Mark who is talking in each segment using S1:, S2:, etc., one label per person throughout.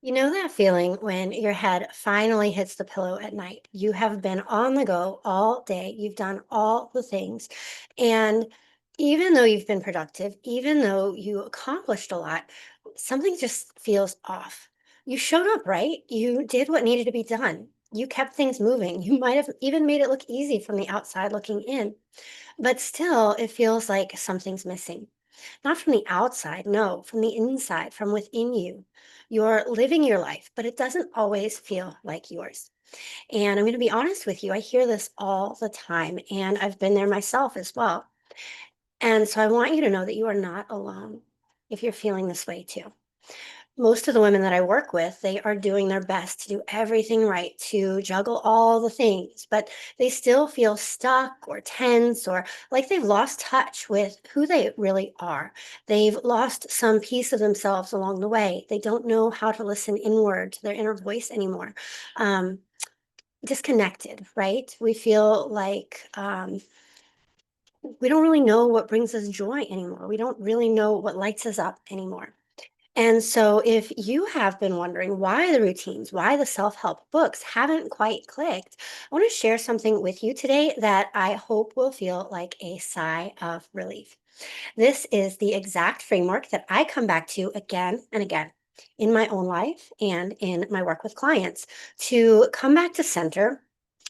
S1: You know that feeling when your head finally hits the pillow at night? You have been on the go all day, you've done all the things. And even though you've been productive, even though you accomplished a lot, something just feels off. You showed up, right? You did what needed to be done. You kept things moving. You might have even made it look easy from the outside looking in, but still, it feels like something's missing. Not from the outside, no, from the inside, from within you. You're living your life, but it doesn't always feel like yours. And I'm going to be honest with you, I hear this all the time, and I've been there myself as well. And so I want you to know that you are not alone if you're feeling this way too. Most of the women that I work with, they are doing their best to do everything right, to juggle all the things, but they still feel stuck or tense or like they've lost touch with who they really are. They've lost some piece of themselves along the way. They don't know how to listen inward to their inner voice anymore. Um, Disconnected, right? We feel like we don't really know what brings us joy anymore. We don't really know what lights us up anymore. And so, if you have been wondering why the routines, why the self help books haven't quite clicked, I want to share something with you today that I hope will feel like a sigh of relief. This is the exact framework that I come back to again and again in my own life and in my work with clients to come back to center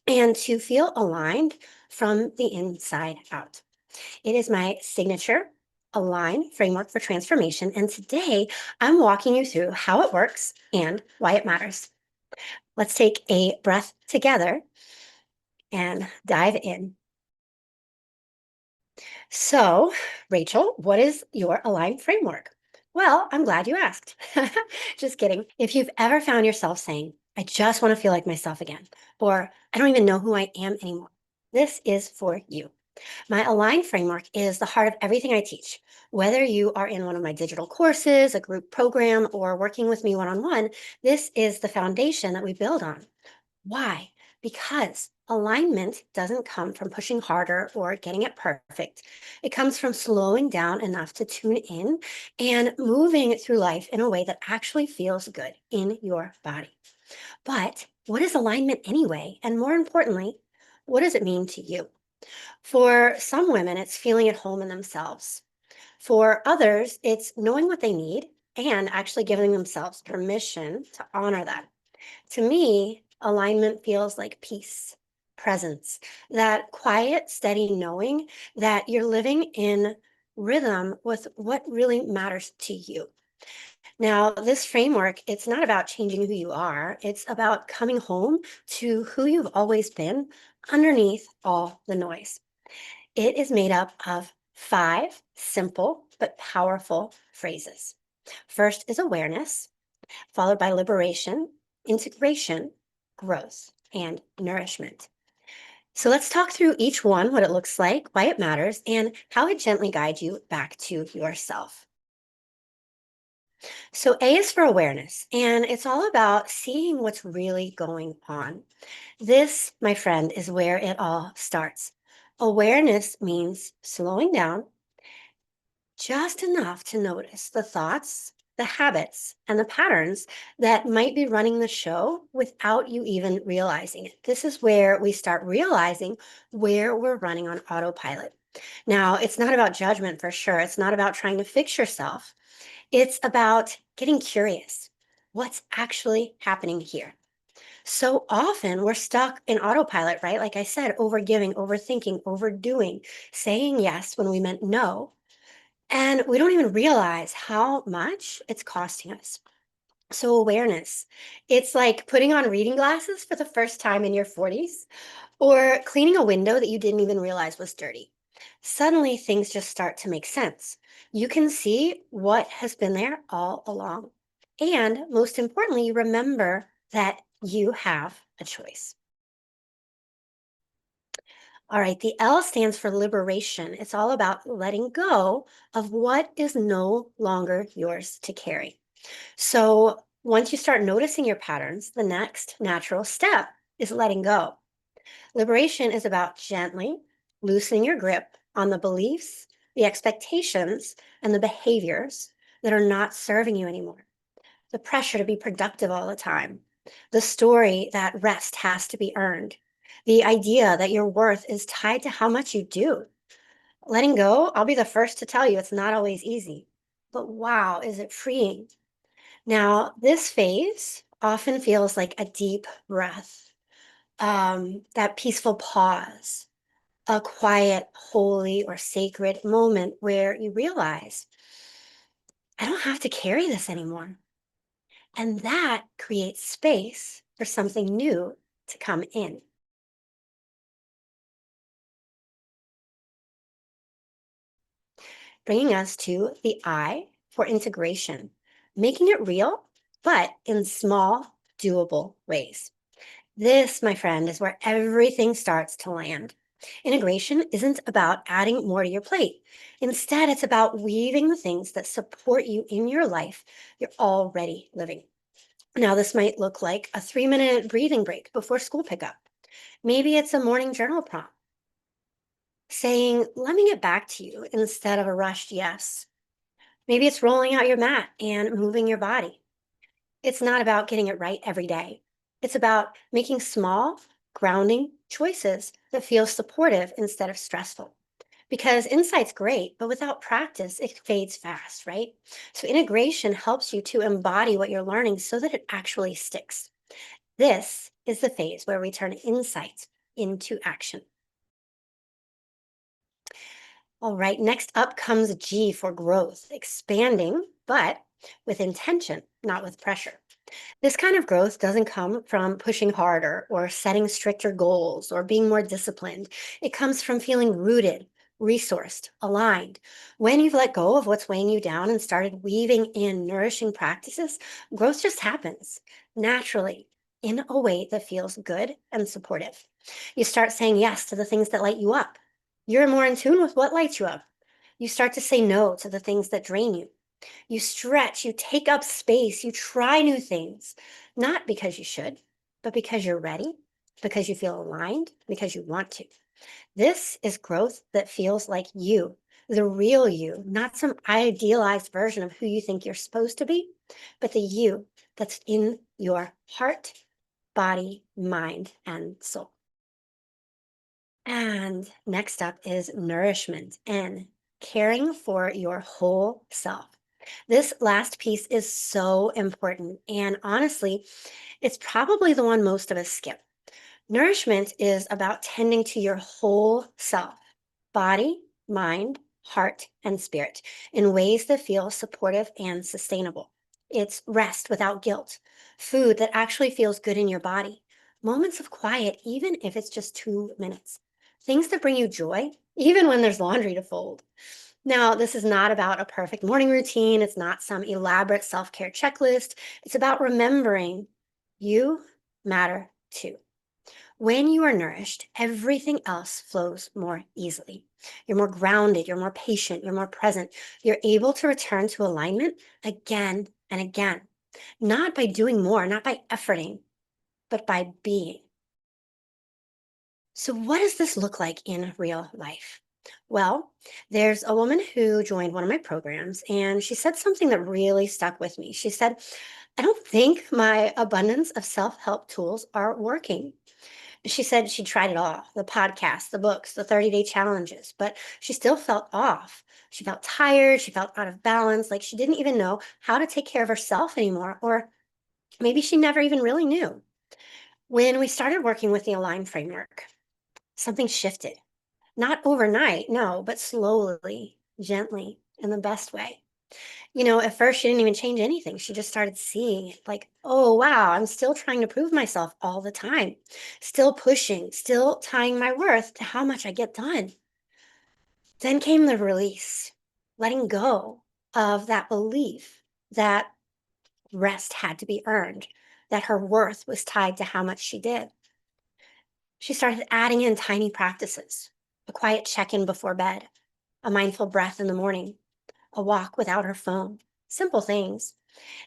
S1: and to feel aligned from the inside out. It is my signature A.L.I.G.N framework for transformation. And today I'm walking you through how it works and why it matters. Let's take a breath together and dive in. So, Rachel, what is your A.L.I.G.N framework? Well, I'm glad you asked. Just kidding. If you've ever found yourself saying, I just want to feel like myself again, or I don't even know who I am anymore, this is for you. My Align framework is the heart of everything I teach. Whether you are in one of my digital courses, a group program, or working with me one on one, this is the foundation that we build on. Why? Because alignment doesn't come from pushing harder or getting it perfect. It comes from slowing down enough to tune in and moving through life in a way that actually feels good in your body. But what is alignment anyway? And more importantly, what does it mean to you? For some women, it's feeling at home in themselves. For others, it's knowing what they need and actually giving themselves permission to honor that. To me, alignment feels like peace, presence, that quiet, steady knowing that you're living in rhythm with what really matters to you. Now, this framework, it's not about changing who you are. It's about coming home to who you've always been underneath all the noise. It is made up of 5 simple but powerful phrases. First is awareness, followed by liberation, integration, growth, and nourishment. So let's talk through each one, what it looks like, why it matters, and how it gently guides you back to yourself. So A is for awareness, and it's all about seeing what's really going on. This, my friend, is where it all starts. Awareness means slowing down just enough to notice the thoughts, the habits, and the patterns that might be running the show without you even realizing it. This is where we start realizing where we're running on autopilot. Now, it's not about judgment for sure. It's not about trying to fix yourself. It's about getting curious. What's actually happening here? So often we're stuck in autopilot, right? Like I said, overgiving, overthinking, overdoing, saying yes when we meant no, and we don't even realize how much it's costing us. So, awareness, it's like putting on reading glasses for the first time in your 40s or cleaning a window that you didn't even realize was dirty. Suddenly, things just start to make sense. You can see what has been there all along. And most importantly, you remember that you have a choice. All right, the L stands for liberation. It's all about letting go of what is no longer yours to carry. So once you start noticing your patterns, the next natural step is letting go. Liberation is about gently loosening your grip on the beliefs, the expectations, and the behaviors that are not serving you anymore. the pressure to be productive all the time, the story that rest has to be earned, the idea that your worth is tied to how much you do. Letting go, I'll be the first to tell you it's not always easy, but wow, is it freeing? Now, this phase often feels like a deep breath, that peaceful pause, a quiet, holy, or sacred moment where you realize, I don't have to carry this anymore. And that creates space for something new to come in, bringing us to the I for integration, making it real, but in small, doable ways. This, my friend, is where everything starts to land. Integration isn't about adding more to your plate. Instead, it's about weaving the things that support you in your life you're already living. Now, this might look like a 3-minute breathing break before school pickup. Maybe it's a morning journal prompt saying, let me get back to you instead of a rushed yes. Maybe it's rolling out your mat and moving your body. It's not about getting it right every day. It's about making small, grounding choices that feel supportive instead of stressful. Because insight's great, but without practice, it fades fast, right? So integration helps you to embody what you're learning so that it actually sticks. This is the phase where we turn insights into action. All right, next up comes G for growth, expanding, but with intention, not with pressure. This kind of growth doesn't come from pushing harder or setting stricter goals or being more disciplined. It comes from feeling rooted, resourced, aligned. When you've let go of what's weighing you down and started weaving in nourishing practices, growth just happens naturally in a way that feels good and supportive. You start saying yes to the things that light you up. You're more in tune with what lights you up. You start to say no to the things that drain you. You stretch, you take up space, you try new things, not because you should, but because you're ready, because you feel aligned, because you want to. This is growth that feels like you, the real you, not some idealized version of who you think you're supposed to be, but the you that's in your heart, body, mind, and soul. And next up is nourishment and caring for your whole self. This last piece is so important. And honestly, it's probably the one most of us skip. Nourishment is about tending to your whole self, body, mind, heart, and spirit in ways that feel supportive and sustainable. It's rest without guilt, food that actually feels good in your body, moments of quiet, even if it's just 2 minutes, things that bring you joy, even when there's laundry to fold. Now, this is not about a perfect morning routine. It's not some elaborate self care checklist. It's about remembering you matter too. When you are nourished, everything else flows more easily. You're more grounded, you're more patient, you're more present. You're able to return to alignment again and again, not by doing more, not by efforting, but by being. So, what does this look like in real life? Well, there's a woman who joined one of my programs, and she said something that really stuck with me. She said, I don't think my abundance of self help tools are working. She said she tried it all, the podcasts, the books, the 30-day challenges, but she still felt off. She felt tired. She felt out of balance, like she didn't even know how to take care of herself anymore, or maybe she never even really knew. When we started working with the Align framework, something shifted. Not overnight, no, but slowly, gently, in the best way. At first she didn't even change anything. She just started seeing it like, oh, wow, I'm still trying to prove myself all the time, still pushing, still tying my worth to how much I get done. Then came the release, letting go of that belief that rest had to be earned, that her worth was tied to how much she did. She started adding in tiny practices, a quiet check in before bed, a mindful breath in the morning, a walk without her phone, simple things.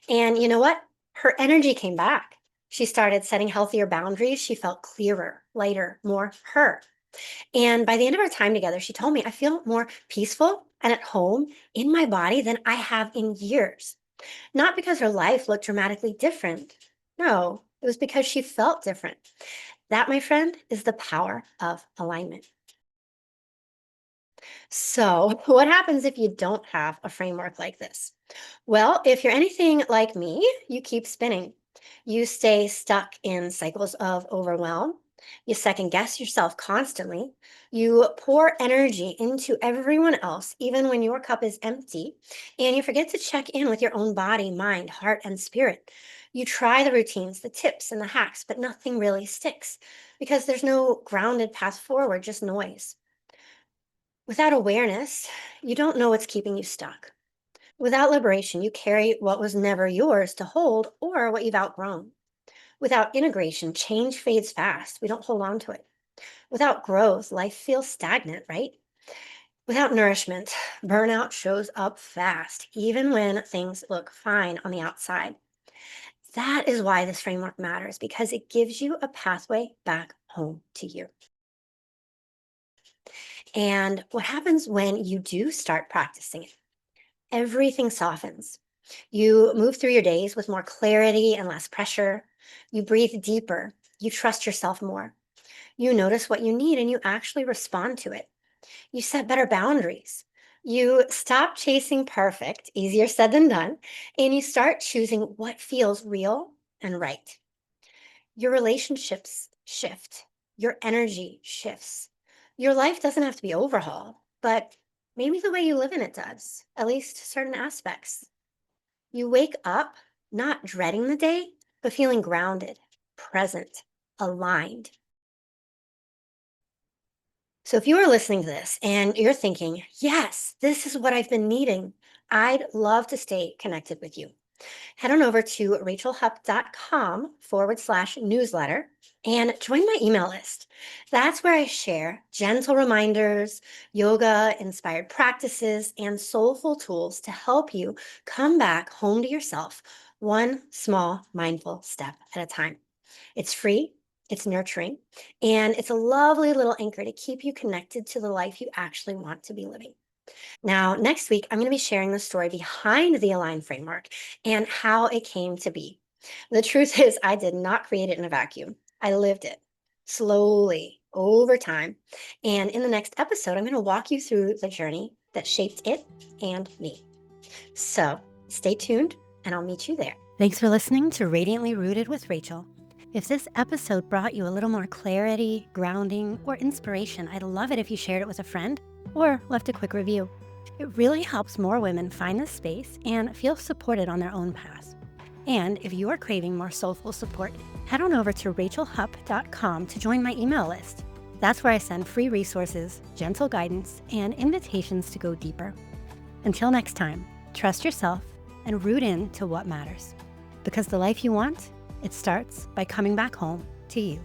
S1: And you know what? Her energy came back. She started setting healthier boundaries. She felt clearer, lighter, more her. And by the end of our time together, she told me, I feel more peaceful and at home in my body than I have in years. Not because her life looked dramatically different. No, it was because she felt different. That, my friend, is the power of alignment. So, what happens if you don't have a framework like this? Well, if you're anything like me, you keep spinning. You stay stuck in cycles of overwhelm. You second guess yourself constantly. You pour energy into everyone else, even when your cup is empty. And you forget to check in with your own body, mind, heart, and spirit. You try the routines, the tips, and the hacks, but nothing really sticks because there's no grounded path forward, just noise. Without awareness, you don't know what's keeping you stuck. Without liberation, you carry what was never yours to hold or what you've outgrown. Without integration, change fades fast. We don't hold on to it. Without growth, life feels stagnant, right? Without nourishment, burnout shows up fast, even when things look fine on the outside. That is why this framework matters because it gives you a pathway back home to you. And what happens when you do start practicing it? Everything softens. You move through your days with more clarity and less pressure. You breathe deeper. You trust yourself more. You notice what you need and you actually respond to it. You set better boundaries. You stop chasing perfect, easier said than done, and you start choosing what feels real and right. Your relationships shift. Your energy shifts. Your life doesn't have to be overhauled, but maybe the way you live in it does, at least certain aspects. You wake up not dreading the day, but feeling grounded, present, aligned. So if you are listening to this and you're thinking, yes, this is what I've been needing, I'd love to stay connected with you. Head on over to rachelhupp.com/newsletter and join my email list. That's where I share gentle reminders, yoga inspired practices, and soulful tools to help you come back home to yourself one small mindful step at a time. It's free, it's nurturing, and it's a lovely little anchor to keep you connected to the life you actually want to be living. Now, next week, I'm going to be sharing the story behind the Align framework and how it came to be. The truth is, I did not create it in a vacuum. I lived it slowly over time. And in the next episode, I'm going to walk you through the journey that shaped it and me. So stay tuned, and I'll meet you there. Thanks for listening to Radiantly Rooted with Rachel. If this episode brought you a little more clarity, grounding, or inspiration, I'd love it if you shared it with a friend or left a quick review. It really helps more women find this space and feel supported on their own path. And if you are craving more soulful support, head on over to rachelhupp.com to join my email list. That's where I send free resources, gentle guidance, and invitations to go deeper. Until next time, trust yourself and root in to what matters. Because the life you want, it starts by coming back home to you.